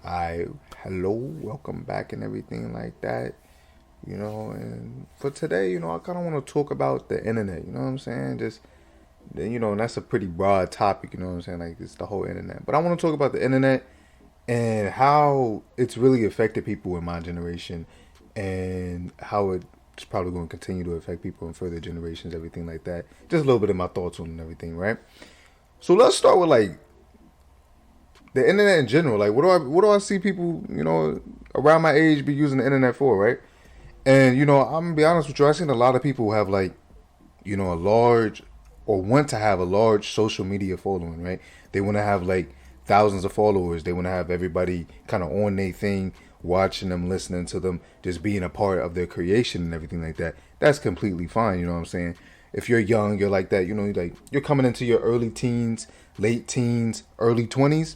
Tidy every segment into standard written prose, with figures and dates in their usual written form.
I hello, welcome back and everything like that. And for today, I kind of want to talk about the internet. You know what I'm saying? Just and that's a pretty broad topic. You know what I'm saying? Like it's the whole internet. But I want to talk about the internet and how it's really affected people in my generation, and how it's probably going to continue to affect people in further generations, everything like that. Just a little bit of my thoughts on it and everything, right? So let's start with like the internet in general. Like, what do I see people, around my age be using the internet for, right? And I'm gonna be honest with you. I've seen a lot of people who have like, a large or want to have a large social media following, right? They want to have like thousands of followers. They want to have everybody kind of on their thing, watching them, listening to them, just being a part of their creation and everything like that. That's completely fine. You know what I'm saying? If you're young, you're like that. Like you're coming into your early teens, late teens, early 20s,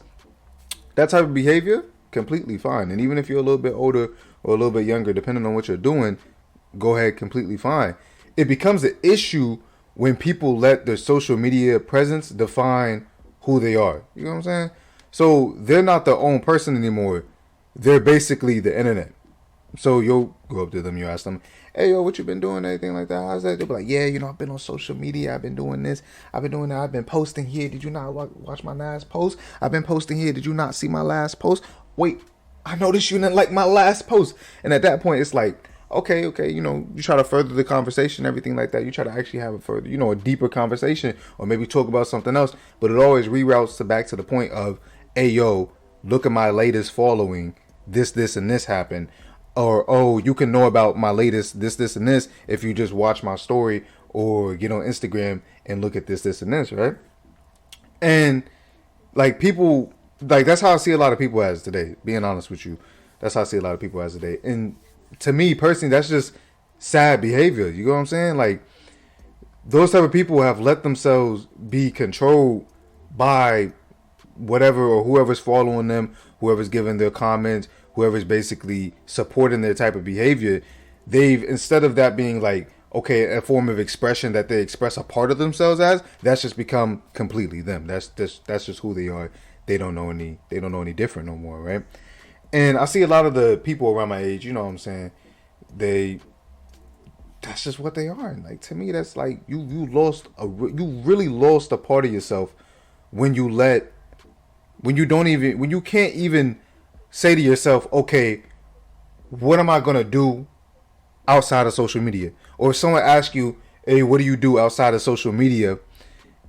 that type of behavior, completely fine. And even if you're a little bit older or a little bit younger, depending on what you're doing, go ahead, completely fine. It becomes an issue when people let their social media presence define who they are. You know what I'm saying? So they're not their own person anymore. They're basically the internet. So you'll go up to them, you ask them, "Hey, yo, what you been doing?" Anything like that. How's that? They'll be like, "Yeah, I've been on social media. I've been doing this. I've been doing that. I've been posting here. Did you not watch my last post? I've been posting here. Did you not see my last post? Wait, I noticed you didn't like my last post." And at that point, it's like, okay, you try to further the conversation, everything like that. You try to actually have a further, a deeper conversation, or maybe talk about something else. But it always reroutes to back to the point of, "Hey, yo, look at my latest following. This, and this happened." Or, "Oh, you can know about my latest this, and this if you just watch my story or get on Instagram and look at this, and this," right? And like people, like that's how I see a lot of people as today. Being honest with you, that's how I see a lot of people as today. And to me personally, that's just sad behavior. You know what I'm saying? Like those type of people have let themselves be controlled by whatever or whoever's following them, whoever's giving their comments, whoever's basically supporting their type of behavior. They've, instead of that being like, okay, a form of expression that they express a part of themselves as, that's just become completely them. That's just who they are. They don't know any different no more, right? And I see a lot of the people around my age, you know what I'm saying? They That's just what they are. And like to me, that's like you really lost a part of yourself when when you can't even say to yourself, okay, what am I gonna do outside of social media? Or if someone asks you, "Hey, what do you do outside of social media?"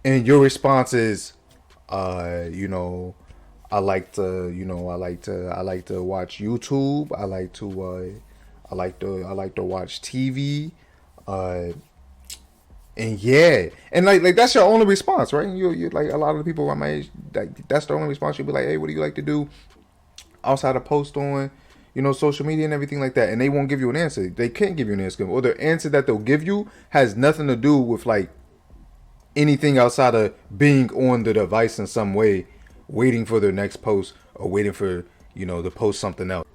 and your response is, uh, you know, I like to watch YouTube. I like to watch TV. Uh, and yeah, and like that's your only response, right? You like a lot of the people around my age, like that's the only response. You'll be like, "Hey, what do you like to do outside of post on, social media and everything like that?" And they won't give you an answer. They can't give you an answer, or the answer that they'll give you has nothing to do with like anything outside of being on the device in some way, waiting for their next post or waiting for to post something else.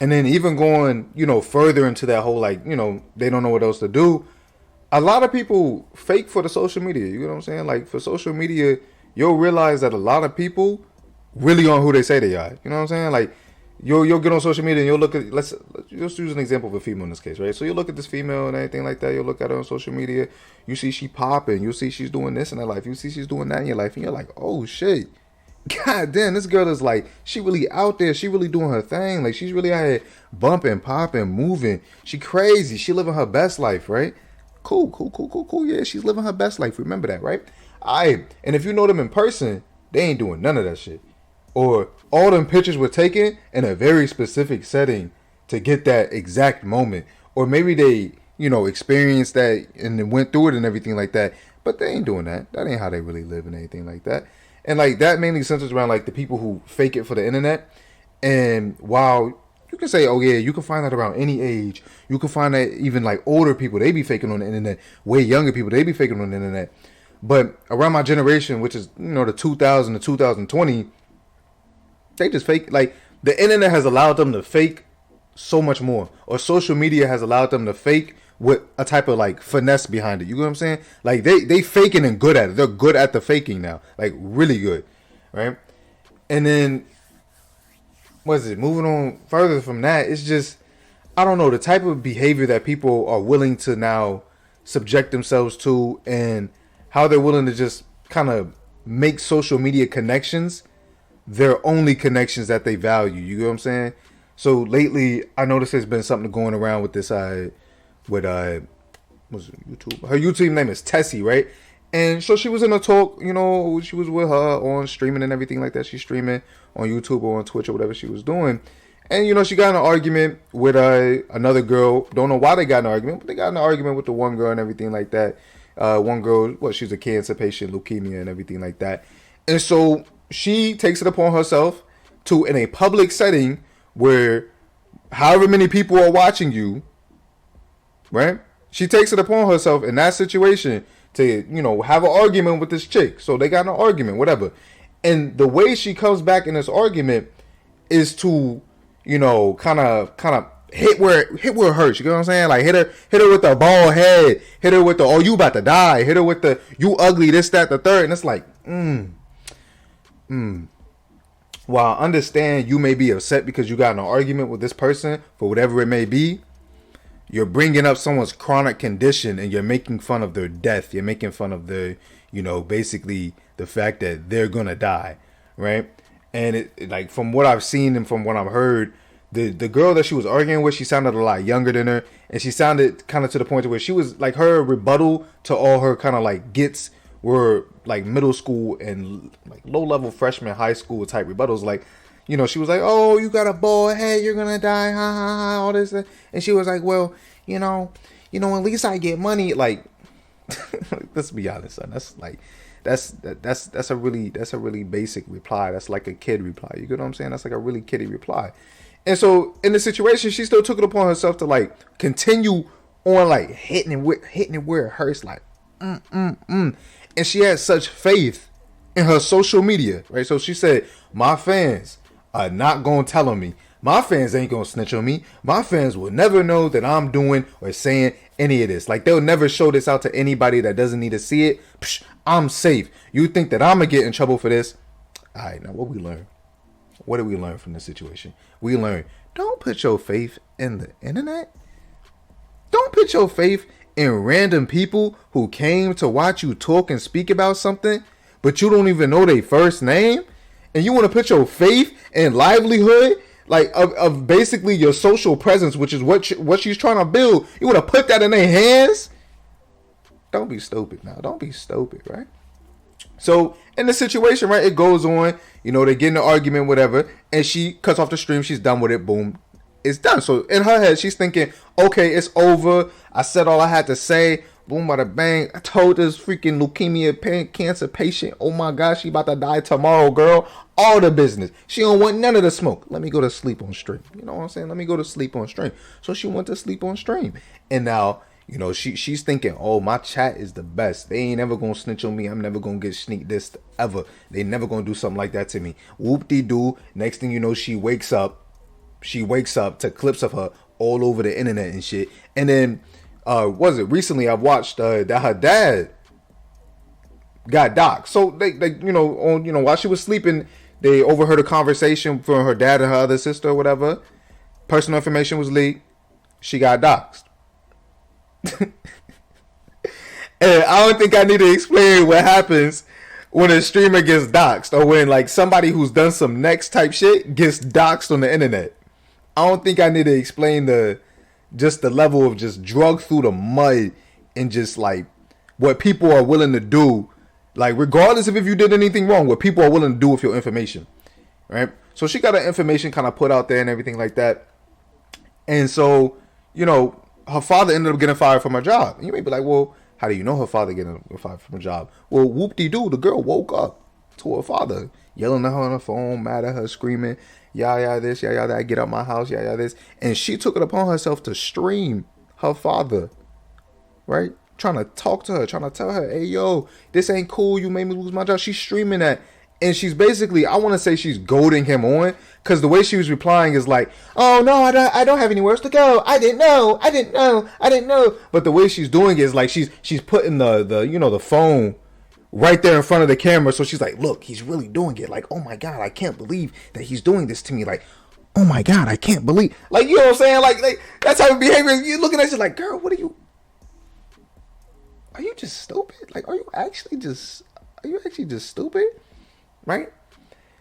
And then even going further into that whole like they don't know what else to do. A lot of people fake for the social media. You know what I'm saying? Like for social media, you'll realize that a lot of people really aren't who they say they are. You know what I'm saying? Like you'll get on social media and you'll look at let's use an example of a female in this case, right? So you look at this female and anything like that. You'll look at her on social media. You see she popping. You see she's doing this in her life. You see she's doing that in your life, and you're like, oh shit. God damn, this girl is like, she really out there. She really doing her thing. Like, she's really out here bumping, popping, moving. She crazy. She living her best life, right? Cool, cool, cool, cool, cool. Yeah, she's living her best life. Remember that, right? And if you know them in person, they ain't doing none of that shit. Or all them pictures were taken in a very specific setting to get that exact moment. Or maybe they, experienced that and then went through it and everything like that. But they ain't doing that. That ain't how they really live and anything like that. And like that mainly centers around like the people who fake it for the internet. And while you can say, oh yeah, you can find that around any age. You can find that even like older people, they be faking on the internet. Way younger people, they be faking on the internet. But around my generation, which is the 2000 to 2020, they just fake. Like the internet has allowed them to fake so much more, or social media has allowed them to fake with a type of like finesse behind it. You know what I'm saying? Like they faking and good at it. They're good at the faking now, like really good, right? And then was it moving on further from that? It's just I don't know the type of behavior that people are willing to now subject themselves to, and how they're willing to just kind of make social media connections their only connections that they value. You know what I'm saying? So lately, I noticed there's been something going around with this. With was it YouTube? Her YouTube name is Tessie, right? And so she was in a talk. You know, she was with her on streaming and everything like that. She's streaming on YouTube or on Twitch or whatever she was doing. And you know, she got in an argument with another girl. Don't know why they got in an argument, but they got in an argument with the one girl and everything like that. One girl, she's a cancer patient, leukemia and everything like that. And so she takes it upon herself to, in a public setting where however many people are watching you, right? She takes it upon herself in that situation to, you know, have an argument with this chick. So they got in an argument, whatever. And the way she comes back in this argument is to, you know, kind of hit where it hurts. You know what I'm saying? Like hit her with the bald head, hit her with the, oh, you about to die, hit her with the, you ugly, this, that, the third. And it's like, while I understand you may be upset because you got in an argument with this person for whatever it may be, you're bringing up someone's chronic condition and you're making fun of their death. You're making fun of their, you know, basically the fact that they're gonna die, right? And it, like, from what I've seen and from what I've heard, the girl that she was arguing with, she sounded a lot younger than her, and she sounded kind of to the point where she was like, her rebuttal to all her kind of like gets were like middle school and like low level freshman high school type rebuttals. Like, you know, she was like, oh, you got a bald head, you're gonna die, ha ha ha, all this. And she was like, well, you know, at least I get money. Like, let's be honest, son. That's like, that's a really basic reply. That's like a kid reply. You get what I'm saying? That's like a really kiddie reply. And so in the situation, she still took it upon herself to like continue on like hitting it where it hurts. Like, and she had such faith in her social media, right? So she said, my fans are not gonna tell on me. My fans ain't gonna snitch on me. My fans will never know that I'm doing or saying any of this. Like, they'll never show this out to anybody that doesn't need to see it. Psh, I'm safe. You think that I'm gonna get in trouble for this? All right, now what we learn? What did we learn from this situation? We learned, don't put your faith in the internet. Don't put your faith in random people who came to watch you talk and speak about something, but you don't even know their first name. And you want to put your faith and livelihood, like of basically your social presence, which is what she's trying to build. You want to put that in their hands? Don't be stupid now. Don't be stupid, right? So in the situation, right, it goes on. You know, they get in an argument, whatever, and she cuts off the stream. She's done with it. Boom, it's done. So in her head, she's thinking, okay, it's over. I said all I had to say. Boom, bada bang. I told this freaking leukemia cancer patient, oh my gosh, she about to die tomorrow, girl. All the business. She don't want none of the smoke. Let me go to sleep on stream. You know what I'm saying? Let me go to sleep on stream. So she went to sleep on stream. And now, you know, she's thinking, oh, my chat is the best. They ain't ever gonna snitch on me. I'm never gonna get sneak this ever. They never gonna do something like that to me. Whoop-de-doo. Next thing you know, she wakes up to clips of her all over the internet and shit. And then was it recently I watched that her dad got doxxed. So they while she was sleeping, they overheard a conversation from her dad and her other sister or whatever. Personal information was leaked. She got doxxed. And I don't think I need to explain what happens when a streamer gets doxxed, or when like somebody who's done some next type shit gets doxxed on the internet. I don't think I need to explain the level of just drug through the mud and just like what people are willing to do, like regardless of if you did anything wrong, what people are willing to do with your information, right? So she got her information kind of put out there and everything like that. And so, you know, her father ended up getting fired from her job. And you may be like, well, how do you know her father getting fired from her job? Well, whoop-de-doo, the girl woke up to her father yelling at her on the phone, mad at her, screaming, yeah, this, yeah, that, get out my house, yeah, this. And she took it upon herself to stream her father, right? Trying to talk to her, trying to tell her, hey, yo, this ain't cool. You made me lose my job. She's streaming that. And she's basically, I want to say she's goading him on, because the way she was replying is like, oh, no, I don't have anywhere else to go. I didn't know. But the way she's doing it is like she's putting the phone right there in front of the camera. So she's like, look, he's really doing it. Like, oh my God, I can't believe that he's doing this to me. Like, oh my God, I can't believe, like, you know what I'm saying? Like that type of behavior. You're looking at you like, girl, are you just stupid? Like, are you actually just stupid? Right?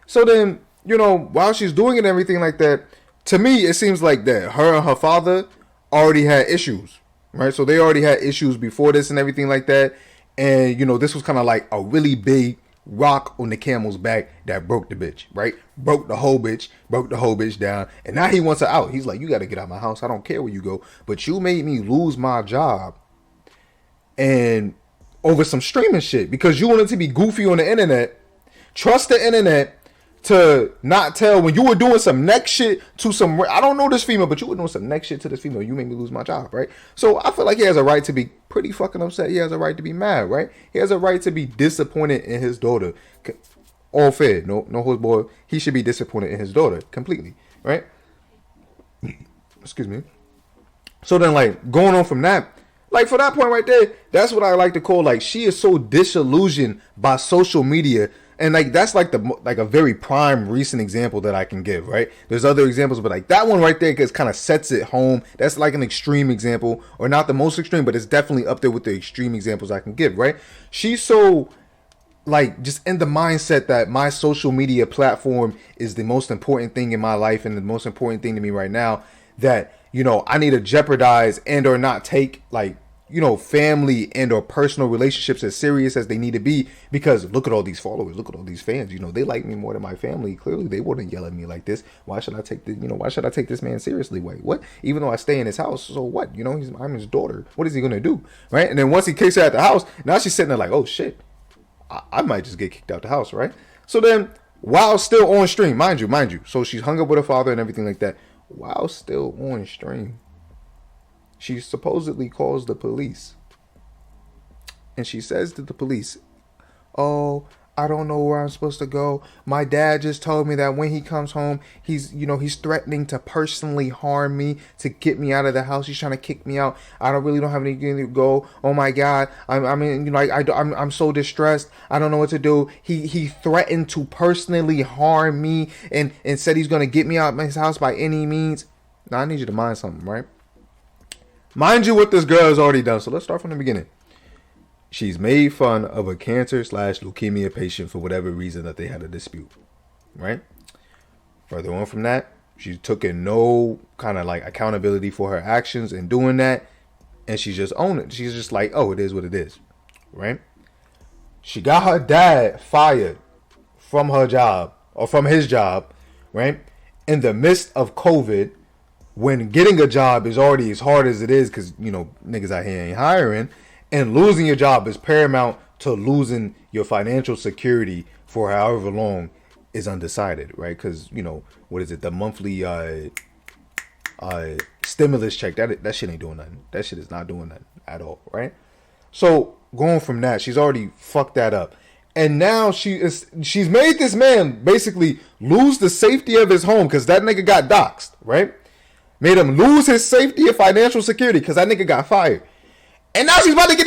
So then, while she's doing it and everything like that, to me, it seems like that her and her father already had issues, right? So they already had issues before this and everything like that. And, this was kind of like a really big rock on the camel's back that broke the bitch, right? Broke the whole bitch down. And now he wants her out. He's like, you got to get out of my house. I don't care where you go. But you made me lose my job and over some streaming shit because you wanted to be goofy on the internet. Trust the internet to not tell when you were doing some next shit to some, I don't know this female, but you were doing some next shit to this female. You made me lose my job, right? So I feel like he has a right to be pretty fucking upset. He has a right to be mad, right? He has a right to be disappointed in his daughter. All fair, no holds barred. He should be disappointed in his daughter completely, right? Excuse me. So then, like, going on from that, like, for that point right there, that's what I like to call, like, she is so disillusioned by social media. And, like, that's, like, a very prime recent example that I can give, right? There's other examples, but, like, that one right there just kind of sets it home. That's, like, an extreme example. Or not the most extreme, but it's definitely up there with the extreme examples I can give, right? She's so, like, just in the mindset that my social media platform is the most important thing in my life and the most important thing to me right now, that, I need to jeopardize and or not take, like, family and or personal relationships as serious as they need to be, because look at all these followers, look at all these fans, they like me more than my family. Clearly they wouldn't yell at me like this. Why should I take this man seriously? Wait, what? Even though I stay in his house, so what? I'm his daughter. What is he gonna do? Right? And then once he kicks her out the house, now she's sitting there like, oh shit, I might just get kicked out the house, right? So then, while still on stream, mind you, so she's hung up with her father and everything like that. While still on stream, she supposedly calls the police. And she says to the police, oh, I don't know where I'm supposed to go. My dad just told me that when he comes home, he's threatening to personally harm me, to get me out of the house. He's trying to kick me out. I really don't have anywhere to go. Oh my God. I'm so distressed. I don't know what to do. He threatened to personally harm me and said he's going to get me out of his house by any means. Now I need you to mind something, right? Mind you what this girl has already done. So let's start from the beginning. She's made fun of a cancer/leukemia patient for whatever reason that they had a dispute, right? Further on from that, she took in no kind of like accountability for her actions in doing that, and she just owned it. She's just like, oh, it is what it is, right? She got her dad fired from her job, or from his job, right? In the midst of COVID, when getting a job is already as hard as it is because, niggas out here ain't hiring. And losing your job is paramount to losing your financial security for however long is undecided, right? Because, what is it? The monthly stimulus check, that shit ain't doing nothing. That shit is not doing nothing at all, right? So going from that, she's already fucked that up. And now she's made this man basically lose the safety of his home because that nigga got doxxed, right? Made him lose his safety and financial security because that nigga got fired. And now she's about to get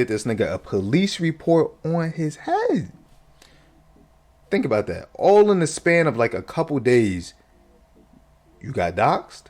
this nigga a police report on his head. Think about that. All in the span of like a couple days, you got doxxed,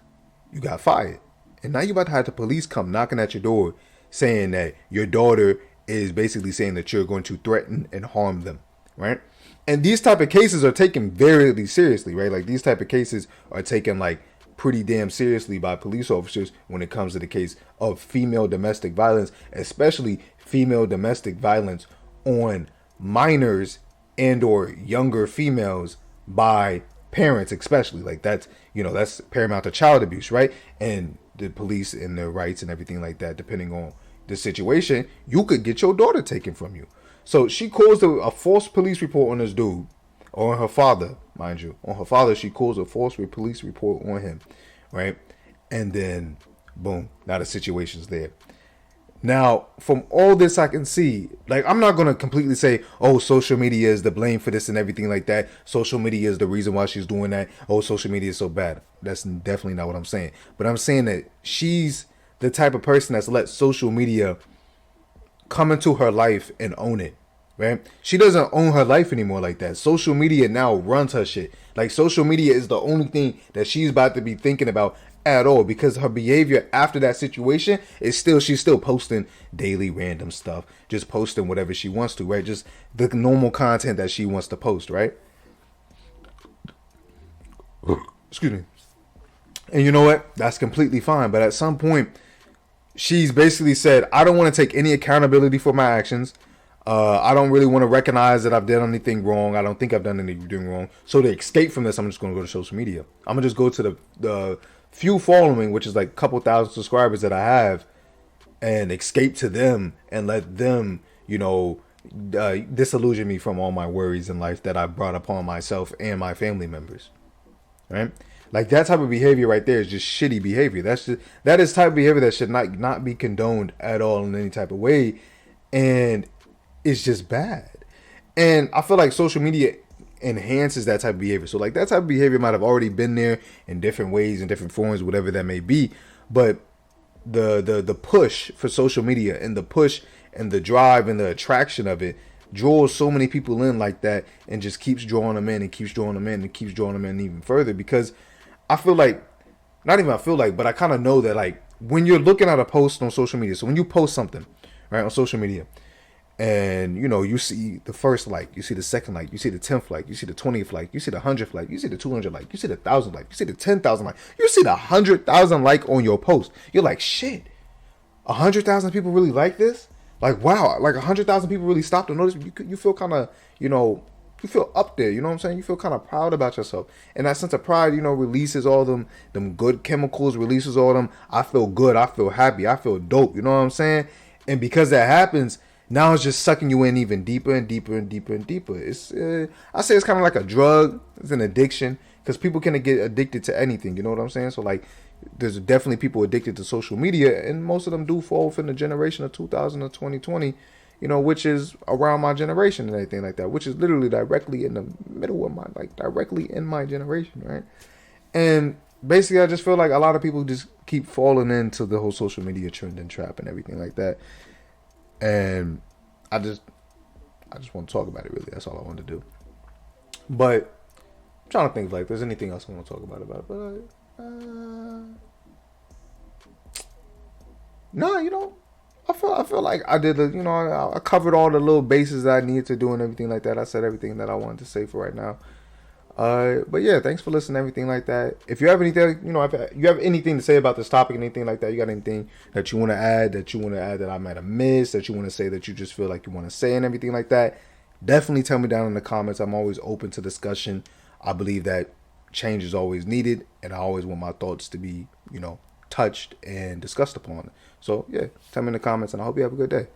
you got fired. And now you about to have the police come knocking at your door saying that your daughter is basically saying that you're going to threaten and harm them, right? And these type of cases are taken very seriously, right? Like these type of cases are taken like pretty damn seriously by police officers when it comes to the case of female domestic violence, especially female domestic violence on minors and or younger females by parents, especially. Like that's paramount to child abuse, right? And the police and their rights and everything like that, depending on the situation, you could get your daughter taken from you. So she calls a false police report on this dude, or on her father, mind you. On her father, she calls a false police report on him, right? And then, boom, now the situation's there. Now, from all this I can see, like, I'm not going to completely say, oh, social media is the blame for this and everything like that. Social media is the reason why she's doing that. Oh, social media is so bad. That's definitely not what I'm saying. But I'm saying that she's the type of person that's let social media come into her life and own it, right? She doesn't own her life anymore like that. Social media now runs her shit. Like social media is the only thing that she's about to be thinking about at all, because her behavior after that situation is still, she's still posting daily random stuff, just posting whatever she wants to, right? Just the normal content that she wants to post, right? Excuse me. And you know what? That's completely fine. But at some point, she's basically said, I don't want to take any accountability for my actions. I don't really want to recognize that I've done anything wrong. I don't think I've done anything wrong. So to escape from this, I'm just going to go to social media. I'm going to just go to the few following, which is like a couple thousand subscribers that I have, and escape to them and let them, disillusion me from all my worries in life that I brought upon myself and my family members. Right? Like that type of behavior right there is just shitty behavior. That is type of behavior that should not be condoned at all in any type of way, and it's just bad. And I feel like social media enhances that type of behavior. So like that type of behavior might have already been there in different ways, in different forms, whatever that may be. But the push for social media and the push and the drive and the attraction of it draws so many people in like that, and just keeps drawing them in and keeps drawing them in and keeps drawing them in even further. Because I feel like, not even I feel like, but I kind of know that like when you're looking at a post on social media, so when you post something, right, on social media, and you see the first like, you see the second like, you see the 10th like, you see the 20th like, you see the 100th like, you see the 200 like, you see the 1,000 like, you see the 10,000 like, you see the 100,000 like on your post. You're like, shit, 100,000 people really like this. Like, wow, like 100,000 people really stopped to notice. You feel kind of, you feel up there. You know what I'm saying? You feel kind of proud about yourself, and that sense of pride, releases all them good chemicals, releases all them. I feel good. I feel happy. I feel dope. You know what I'm saying? And because that happens, now it's just sucking you in even deeper and deeper and deeper and deeper. It's I say it's kind of like a drug. It's an addiction, because people can get addicted to anything. You know what I'm saying? So like, there's definitely people addicted to social media, and most of them do fall within the generation of 2000 or 2020, which is around my generation and anything like that, which is literally directly in the middle of directly in my generation, right? And basically, I just feel like a lot of people just keep falling into the whole social media trend and trap and everything like that. And I just want to talk about it, really. That's all I want to do. But I'm trying to think like there's anything else I want to talk about it. But no, I feel like I did I covered all the little bases that I needed to do and everything like that. I said everything that I wanted to say for right now. But yeah, thanks for listening, everything like that. If you have anything, if you have anything to say about this topic, anything like that, you got anything that you want to add, that I might have missed, that you want to say, that you just feel like you want to say and everything like that, definitely tell me down in the comments. I'm always open to discussion. I believe that change is always needed, and I always want my thoughts to be, touched and discussed upon. So yeah, tell me in the comments, and I hope you have a good day.